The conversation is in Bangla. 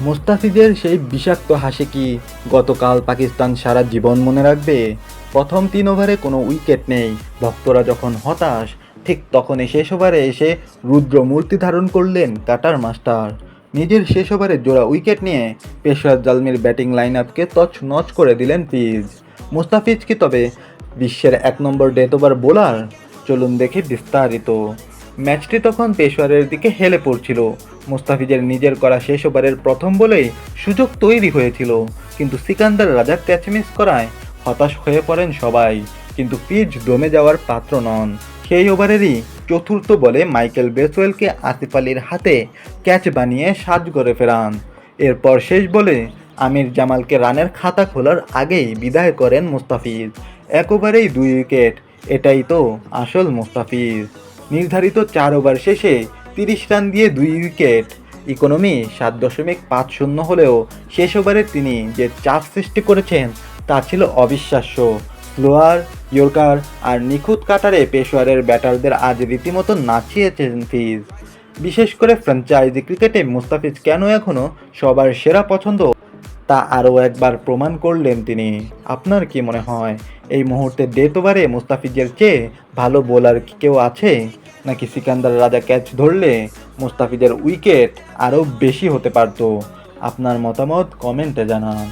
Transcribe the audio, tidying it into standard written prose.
মুস্তাফিজের সেই বিষাক্ত হাসি কি গতকাল পাকিস্তান সারা জীবন মনে রাখবে? প্রথম 3 ওভারে কোনো উইকেট নেই, ভক্তরা যখন হতাশ, ঠিক তখনই শেষ ওভারে এসে রুদ্র মূর্তি ধারণ করলেন কাটার মাস্টার। নিজের শেষ ওভারে জোড়া উইকেট নিয়ে পেশওয়ার জালমির ব্যাটিং লাইন আপকে তছনছ করে দিলেন ফিজ। মুস্তাফিজ কি তবে বিশ্বের 1 নম্বর ডেথ ওভার বোলার? চলুন দেখি বিস্তারিত। ম্যাচটি তখন পেশওয়ারের দিকে হেলে পড়ছিল। মুস্তাফিজের নিজের করা শেষ ওভারের প্রথম বলেই সুযোগ তৈরি হয়েছিল, কিন্তু সিকান্দার রাজা ক্যাচ মিস করায় হতাশ হয়ে পড়েন সবাই। কিন্তু পিচ দমে যাওয়ার পাত্র নন। সেই ওভারেরই চতুর্থ বলে মাইকেল বেসওয়েলকে আসিফ আলীর হাতে ক্যাচ বানিয়ে সাজঘরে ফেরান। এরপর শেষ বলে আমির জামালকে রানের খাতা খোলার আগেই বিদায় করেন মুস্তাফিজ। 1 ওভারেই 2 উইকেট, এটাই তো আসল মুস্তাফিজ। নির্ধারিত 4 ওভার শেষে 30 রান দিয়ে 2 উইকেট। ইকোনমি 7.50 হলেও শেষ ওভারে তিনি যে চাপ সৃষ্টি করেছেন তা ছিল অবিশ্বাস্য। স্লোয়ার, ইয়র্কার আর নিখুঁত কাটারে পেশোয়ারের ব্যাটারদের আজ রীতিমতো নাচিয়েছেন ফিজ। বিশেষ করে ফ্র্যাঞ্চাইজি ক্রিকেটে মুস্তাফিজ কেন এখনও সবার সেরা পছন্দ তা আরও একবার প্রমাণ করলেন তিনি। আপনার কি মনে হয় এই মুহূর্তে ডেথ ওভারে মুস্তাফিজের চেয়ে ভালো বোলার কি কেউ আছে, নাকি সিকান্দার রাজা ক্যাচ ধরলে মুস্তাফিজের উইকেট আরও বেশি হতে পারত? আপনার মতামত কমেন্টে জানান।